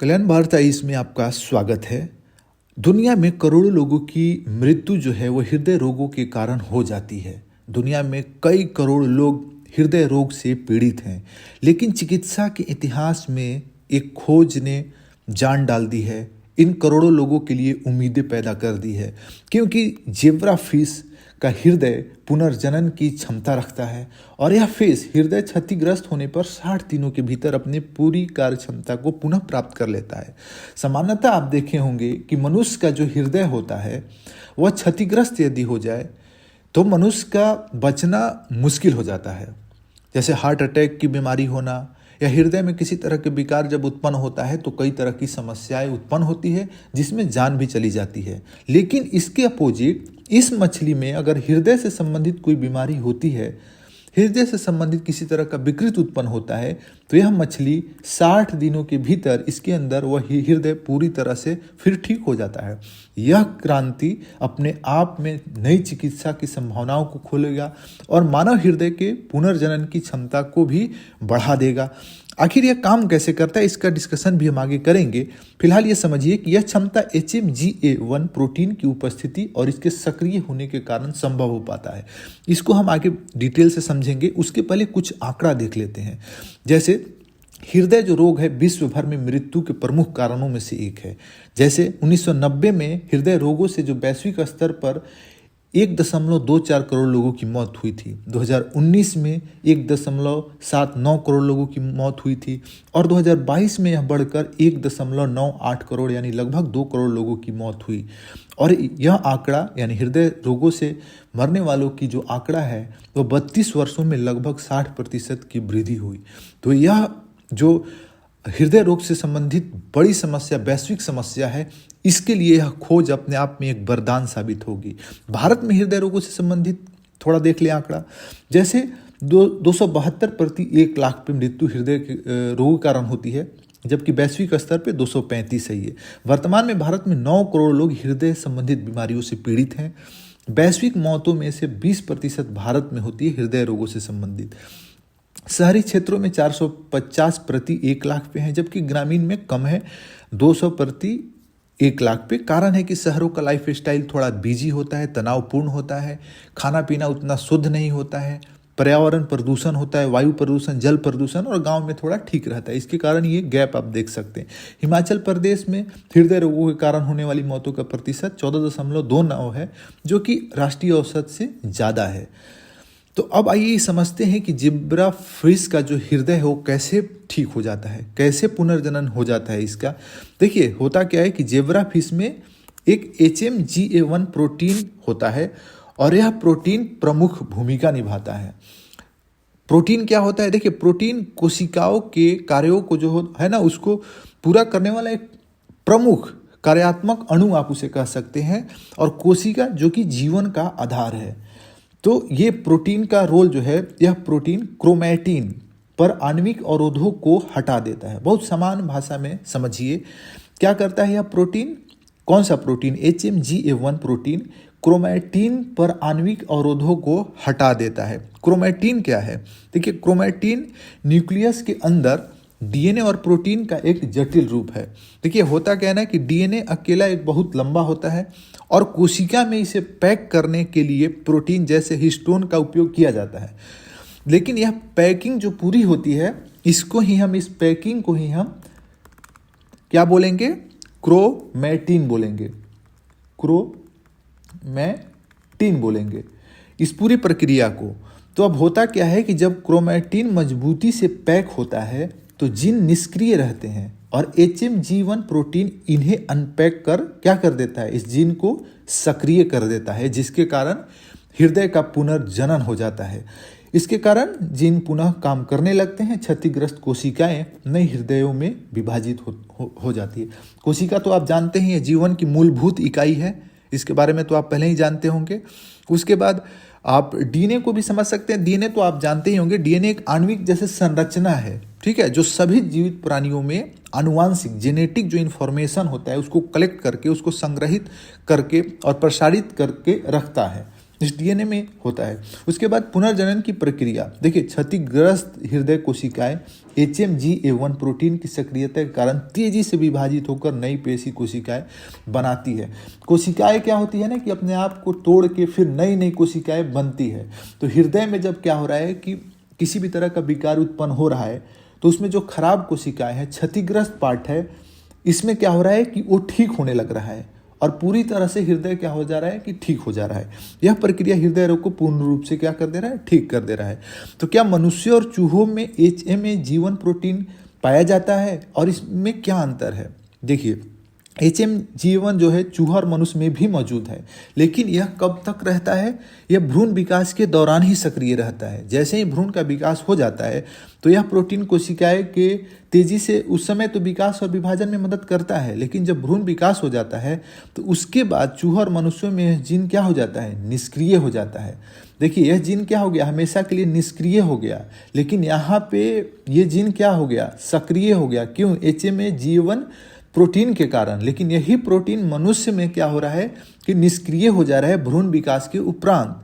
कल्याण Bharat ice में आपका स्वागत है। दुनिया में करोड़ों लोगों की मृत्यु जो है वो हृदय रोगों के कारण हो जाती है। दुनिया में कई करोड़ लोग हृदय रोग से पीड़ित हैं, लेकिन चिकित्सा के इतिहास में एक खोज ने जान डाल दी है, इन करोड़ों लोगों के लिए उम्मीदें पैदा कर दी है। क्योंकि जेब्रा फिश का हृदय पुनर्जनन की क्षमता रखता है और यह फिश हृदय क्षतिग्रस्त होने पर 60 दिनों के भीतर अपनी पूरी कार्य क्षमता को पुनः प्राप्त कर लेता है। सामान्यतः आप देखे होंगे कि मनुष्य का जो हृदय होता है वह क्षतिग्रस्त यदि हो जाए तो मनुष्य का बचना मुश्किल हो जाता है। जैसे हार्ट अटैक की बीमारी होना या हृदय में किसी तरह के विकार जब उत्पन्न होता है तो कई तरह की समस्याएं उत्पन्न होती है, जिसमें जान भी चली जाती है। लेकिन इसके अपोजिट इस मछली में अगर हृदय से संबंधित कोई बीमारी होती है, हृदय से संबंधित किसी तरह का विकृत उत्पन्न होता है, तो यह मछली 60 दिनों के भीतर इसके अंदर वह हृदय पूरी तरह से फिर ठीक हो जाता है। यह क्रांति अपने आप में नई चिकित्सा की संभावनाओं को खोलेगा और मानव हृदय के पुनर्जनन की क्षमता को भी बढ़ा देगा। आखिर यह काम कैसे करता है, इसका डिस्कशन भी हम आगे करेंगे। फिलहाल ये समझिए कि यह क्षमता HMGA1 प्रोटीन की उपस्थिति और इसके सक्रिय होने के कारण संभव हो पाता है। इसको हम आगे डिटेल से समझेंगे। उसके पहले कुछ आंकड़ा देख लेते हैं। जैसे हृदय जो रोग है विश्व भर में मृत्यु के प्रमुख कारणों में से एक है। जैसे 1990 में हृदय रोगों से जो वैश्विक स्तर पर 1.24 करोड़ लोगों की मौत हुई थी, 2019 में 1.79 करोड़ लोगों की मौत हुई थी और 2022 में यह बढ़कर 1.98 करोड़ यानी लगभग 2 करोड़ लोगों की मौत हुई। और यह आंकड़ा यानी हृदय रोगों से मरने वालों की जो आंकड़ा है वो 32 वर्षों में लगभग 60% की वृद्धि हुई। तो यह जो हृदय रोग से संबंधित बड़ी समस्या, वैश्विक समस्या है, इसके लिए यह खोज अपने आप में एक वरदान साबित होगी। भारत में हृदय रोगों से संबंधित थोड़ा देख ले आंकड़ा। जैसे 272 प्रति 1 लाख पे मृत्यु हृदय के रोग के कारण होती है, जबकि वैश्विक स्तर पे 235 ही है। वर्तमान में भारत में 9 करोड़ लोग हृदय संबंधित बीमारियों से पीड़ित हैं। वैश्विक मौतों में से 20% भारत में होती है हृदय रोगों से संबंधित। शहरी क्षेत्रों में 450 प्रति 1 लाख पे हैं, जबकि ग्रामीण में कम है, 200 प्रति 1 लाख पे। कारण है कि शहरों का लाइफ स्टाइल थोड़ा बिजी होता है, तनावपूर्ण होता है, खाना पीना उतना शुद्ध नहीं होता है, पर्यावरण प्रदूषण होता है, वायु प्रदूषण, जल प्रदूषण, और गांव में थोड़ा ठीक रहता है। इसके कारण ये गैप आप देख सकते हैं। हिमाचल प्रदेश में हृदय रोगों के कारण होने वाली मौतों का प्रतिशत 14.29 है, जो कि राष्ट्रीय औसत से ज़्यादा है। तो अब आइए समझते हैं कि जेब्रा फिश का जो हृदय है वो कैसे ठीक हो जाता है, कैसे पुनर्जनन हो जाता है इसका। देखिए होता क्या है कि जेब्रा फिश में एक HMGA1 प्रोटीन होता है और यह प्रोटीन प्रमुख भूमिका निभाता है। प्रोटीन क्या होता है? देखिए, प्रोटीन कोशिकाओं के कार्यों को जो है ना उसको पूरा करने वाला एक प्रमुख कार्यात्मक अणु आप उसे कह सकते हैं, और कोशिका जो कि जीवन का आधार है। तो ये प्रोटीन का रोल जो है, यह प्रोटीन क्रोमैटिन पर आणविक अवरोधों को हटा देता है। बहुत सामान्य भाषा में समझिए क्या करता है यह प्रोटीन। कौन सा प्रोटीन? HMGA1 प्रोटीन क्रोमैटिन पर आणविक अवरोधों को हटा देता है। क्रोमैटिन क्या है? देखिए, क्रोमैटिन न्यूक्लियस के अंदर DNA और प्रोटीन का एक जटिल रूप है। देखिए होता क्या है ना कि DNA अकेला एक बहुत लंबा होता है और कोशिका में इसे पैक करने के लिए प्रोटीन जैसे हिस्टोन का उपयोग किया जाता है। लेकिन यह पैकिंग जो पूरी होती है, इस पैकिंग को ही हम क्या बोलेंगे? क्रोमैटिन बोलेंगे। क्रोमैटिन बोलेंगे इस पूरी प्रक्रिया को। तो अब होता क्या है कि जब क्रोमैटिन मजबूती से पैक होता है तो जीन निष्क्रिय रहते हैं और HMG1 प्रोटीन इन्हें अनपैक कर क्या कर देता है? इस जीन को सक्रिय कर देता है, जिसके कारण हृदय का पुनर्जनन हो जाता है। इसके कारण जीन पुनः काम करने लगते हैं, क्षतिग्रस्त कोशिकाएं नए हृदयों में विभाजित हो जाती है। कोशिका तो आप जानते हैं, ये जीवन की मूलभूत इकाई है, इसके बारे में तो आप पहले ही जानते होंगे। उसके बाद आप DNA को भी समझ सकते हैं। DNA तो आप जानते ही होंगे, DNA एक आणविक जैसे संरचना है, ठीक है, जो सभी जीवित प्राणियों में आनुवांशिक जेनेटिक जो इन्फॉर्मेशन होता है उसको कलेक्ट करके, उसको संग्रहित करके और प्रसारित करके रखता है। इस डीएनए में होता है। उसके बाद पुनर्जनन की प्रक्रिया, देखिए क्षतिग्रस्त हृदय कोशिकाएं HMGA1 प्रोटीन की सक्रियता के कारण तेजी से विभाजित होकर नई पेशी कोशिकाएं बनाती है। कोशिकाएं क्या होती है ना कि अपने आप को तोड़ के फिर नई नई कोशिकाएं बनती है। तो हृदय में जब क्या हो रहा है कि किसी भी तरह का विकार उत्पन्न हो रहा है तो उसमें जो खराब कोशिकाएं हैं, क्षतिग्रस्त पार्ट है, इसमें क्या हो रहा है कि वो ठीक होने लग रहा है और पूरी तरह से हृदय क्या हो जा रहा है कि ठीक हो जा रहा है। यह प्रक्रिया हृदय रोग को पूर्ण रूप से क्या कर दे रहा है, ठीक कर दे रहा है। तो क्या मनुष्य और चूहों में HMA-G1 प्रोटीन पाया जाता है और इसमें क्या अंतर है? देखिए HMG1 जो है चूहा और मनुष्य में भी मौजूद है, लेकिन यह कब तक रहता है? यह भ्रूण विकास के दौरान ही सक्रिय रहता है। जैसे ही भ्रूण का विकास हो जाता है तो यह प्रोटीन कोशिकाएं के तेजी से उस समय तो विकास और विभाजन में मदद करता है, लेकिन जब भ्रूण विकास हो जाता है तो उसके बाद चूहा और मनुष्यों में यह जीन क्या हो जाता है, निष्क्रिय हो जाता है। देखिए यह जीन क्या हो गया, हमेशा के लिए निष्क्रिय हो गया, लेकिन यहाँ पे ये जीन क्या हो गया, सक्रिय हो गया। क्यों? HMA-G1 प्रोटीन के कारण। लेकिन यही प्रोटीन मनुष्य में क्या हो रहा है कि निष्क्रिय हो जा रहा है भ्रूण विकास के उपरांत।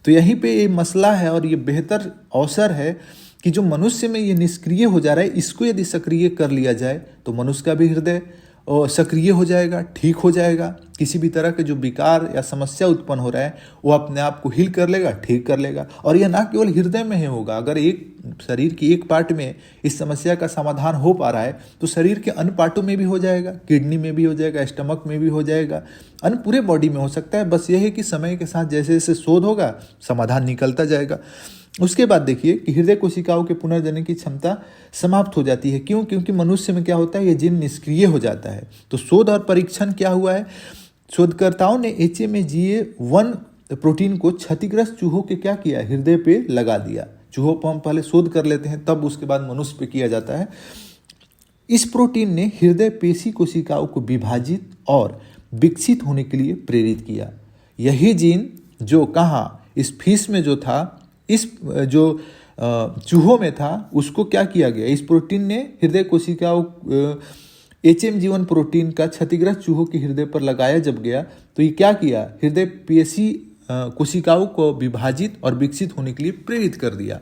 तो यहीं पे ये मसला है और ये बेहतर अवसर है कि जो मनुष्य में ये निष्क्रिय हो जा रहा है, इसको यदि सक्रिय कर लिया जाए तो मनुष्य का भी हृदय सक्रिय हो जाएगा, ठीक हो जाएगा। किसी भी तरह के जो विकार या समस्या उत्पन्न हो रहा है वो अपने आप को हील कर लेगा, ठीक कर लेगा। और यह ना केवल हृदय में ही होगा, अगर एक शरीर की एक पार्ट में इस समस्या का समाधान हो पा रहा है तो शरीर के अन्य पार्टों में भी हो जाएगा, किडनी में भी हो जाएगा, स्टमक में भी हो जाएगा, अन्य पूरे बॉडी में हो सकता है। बस यह है कि समय के साथ जैसे जैसे शोध होगा समाधान निकलता जाएगा। उसके बाद देखिए कि हृदय कोशिकाओं के पुनर्जनन की क्षमता समाप्त हो जाती है। क्यों? क्योंकि मनुष्य में क्या होता है, ये जीन निष्क्रिय हो जाता है। तो शोध और परीक्षण क्या हुआ है, शोधकर्ताओं ने HMA-GA1 प्रोटीन को क्षतिग्रस्त चूहों के क्या किया, हृदय पे लगा दिया। चूहों पर हम पहले शोध कर लेते हैं, तब उसके बाद मनुष्य पे किया जाता है। इस प्रोटीन ने हृदय पेशी कोशिकाओं को विभाजित और विकसित होने के लिए प्रेरित किया। यही जीन जो कहाँ, इस फीस में जो था, इस जो चूहों में था, उसको क्या किया गया, इस प्रोटीन ने हृदय कोशिकाओं HMG1 प्रोटीन का क्षतिग्रस्त चूहों के हृदय पर लगाया जब गया तो ये क्या किया, हृदय पेशी कोशिकाओं को विभाजित और विकसित होने के लिए प्रेरित कर दिया।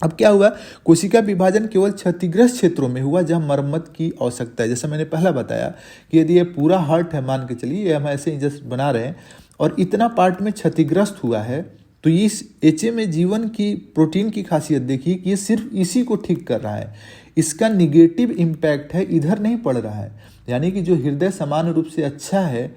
अब क्या हुआ, कोशिका विभाजन केवल क्षतिग्रस्त क्षेत्रों में हुआ जहां मरम्मत की आवश्यकता है। जैसा मैंने पहला बताया कि यदि ये पूरा हार्ट है, मान के चलिए ये हम ऐसे ही जस्ट बना रहे हैं और इतना पार्ट में क्षतिग्रस्त हुआ है, तो इस HMA-G1 की प्रोटीन की खासियत देखिए कि ये सिर्फ इसी को ठीक कर रहा है। इसका निगेटिव इम्पैक्ट है इधर नहीं पड़ रहा है, यानी कि जो हृदय सामान्य रूप से अच्छा है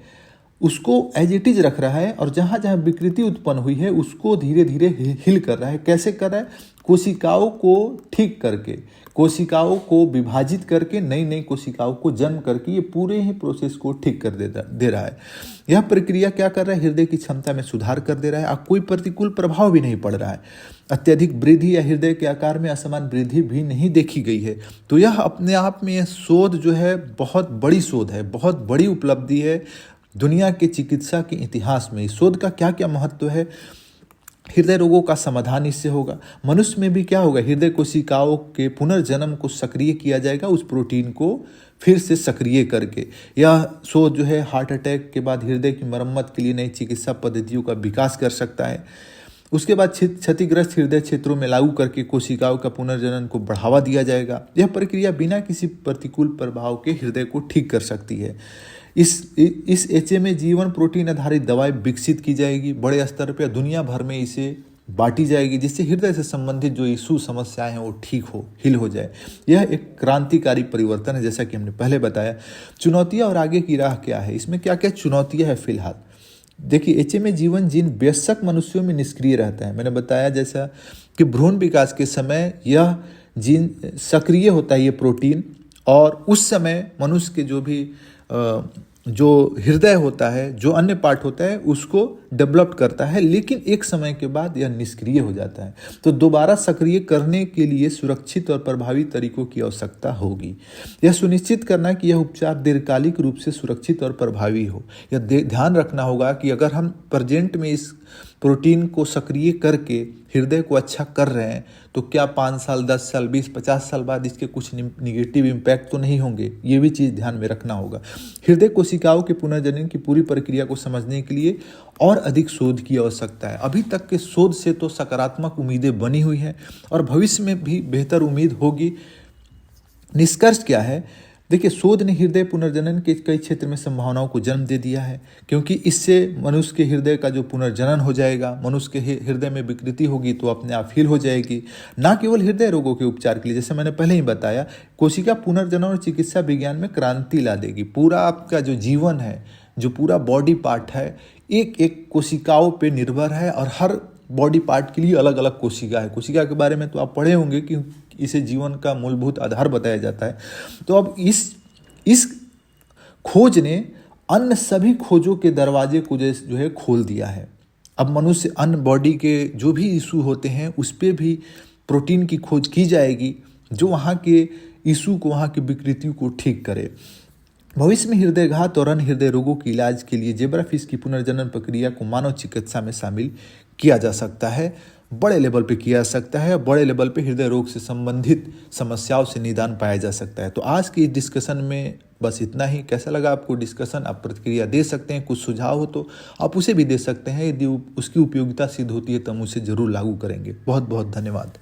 उसको एज इट इज रख रहा है और जहाँ जहाँ विकृति उत्पन्न हुई है उसको धीरे धीरे हील कर रहा है। कैसे कर रहा है? कोशिकाओं को ठीक करके, कोशिकाओं को विभाजित करके, नई नई कोशिकाओं को जन्म करके ये पूरे ही प्रोसेस को ठीक कर दे रहा है। यह प्रक्रिया क्या कर रहा है, हृदय की क्षमता में सुधार कर दे रहा है और कोई प्रतिकूल प्रभाव भी नहीं पड़ रहा है। अत्यधिक वृद्धि या हृदय के आकार में असमान वृद्धि भी नहीं देखी गई है। तो यह अपने आप में यह शोध जो है बहुत बड़ी शोध है, बहुत बड़ी उपलब्धि है दुनिया के चिकित्सा के इतिहास में। इस शोध का क्या क्या महत्व है, हृदय रोगों का समाधान इससे होगा। मनुष्य में भी क्या होगा, हृदय कोशिकाओं के पुनर्जन्म को सक्रिय किया जाएगा उस प्रोटीन को फिर से सक्रिय करके। यह शोध जो है हार्ट अटैक के बाद हृदय की मरम्मत के लिए नई चिकित्सा पद्धतियों का विकास कर सकता है। उसके बाद क्षतिग्रस्त हृदय क्षेत्रों में लागू करके कोशिकाओं का पुनर्जनन को बढ़ावा दिया जाएगा। यह प्रक्रिया बिना किसी प्रतिकूल प्रभाव के हृदय को ठीक कर सकती है। इस HMA-G1 प्रोटीन आधारित दवाई विकसित की जाएगी, बड़े स्तर पर दुनिया भर में इसे बांटी जाएगी, जिससे हृदय से संबंधित जो इशू समस्याएं हैं वो ठीक हो, हील हो जाए। यह एक क्रांतिकारी परिवर्तन है, जैसा कि हमने पहले बताया। चुनौतियां और आगे की राह क्या है, इसमें क्या क्या चुनौतियां हैं फिलहाल। देखिए HMA-G1 जीन वयस्क मनुष्यों में निष्क्रिय रहता है। मैंने बताया जैसा कि भ्रूण विकास के समय यह जीन सक्रिय होता है, ये प्रोटीन, और उस समय मनुष्य के जो भी जो हृदय होता है, जो अन्य पार्ट होता है, उसको डेवलप करता है, लेकिन एक समय के बाद यह निष्क्रिय हो जाता है। तो दोबारा सक्रिय करने के लिए सुरक्षित और प्रभावी तरीकों की आवश्यकता होगी। यह सुनिश्चित करना कि यह उपचार दीर्घकालिक रूप से सुरक्षित और प्रभावी हो। यह ध्यान रखना होगा कि अगर हम प्रेजेंट में इस प्रोटीन को सक्रिय करके हृदय को अच्छा कर रहे हैं तो क्या 5 साल, 10 साल, 20, 50 साल बाद इसके कुछ निगेटिव इम्पैक्ट तो नहीं होंगे? ये भी चीज़ ध्यान में रखना होगा। हृदय कोशिकाओं के पुनर्जनन की पूरी प्रक्रिया को समझने के लिए और अधिक शोध की आवश्यकता है। अभी तक के शोध से तो सकारात्मक उम्मीदें बनी हुई हैं और भविष्य में भी बेहतर उम्मीद होगी। निष्कर्ष क्या है? देखिए, शोध ने हृदय पुनर्जनन के कई क्षेत्र में संभावनाओं को जन्म दे दिया है, क्योंकि इससे मनुष्य के हृदय का जो पुनर्जनन हो जाएगा, मनुष्य के हृदय में विकृति होगी तो अपने आप हील हो जाएगी। ना केवल हृदय रोगों के उपचार के लिए, जैसे मैंने पहले ही बताया, कोशिका पुनर्जनन और चिकित्सा विज्ञान में क्रांति ला देगी। पूरा आपका जो जीवन है, जो पूरा बॉडी पार्ट है, एक एक कोशिकाओं पर निर्भर है और हर बॉडी पार्ट के लिए अलग अलग कोशिका है। कोशिका के बारे में तो आप पढ़े होंगे कि इसे जीवन का मूलभूत आधार बताया जाता है। तो अब इस खोज ने अन्य सभी खोजों के दरवाजे को जो है खोल दिया है। अब मनुष्य अन्य बॉडी के जो भी इशू होते हैं उस पर भी प्रोटीन की खोज की जाएगी, जो वहाँ के इशू को, वहाँ की विकृति को ठीक करे। भविष्य में हृदयघात और अन्य हृदय रोगों के इलाज के लिए जेब्राफिश की पुनर्जनन प्रक्रिया को मानव चिकित्सा में शामिल किया जा सकता है, बड़े लेवल पे किया जा सकता है। बड़े लेवल पे हृदय रोग से संबंधित समस्याओं से निदान पाया जा सकता है। तो आज की डिस्कशन में बस इतना ही। कैसा लगा आपको डिस्कशन? आप प्रतिक्रिया दे सकते हैं, कुछ सुझाव हो तो आप उसे भी दे सकते हैं। यदि उसकी उपयोगिता सिद्ध होती है तो हम उसे जरूर लागू करेंगे। बहुत बहुत धन्यवाद।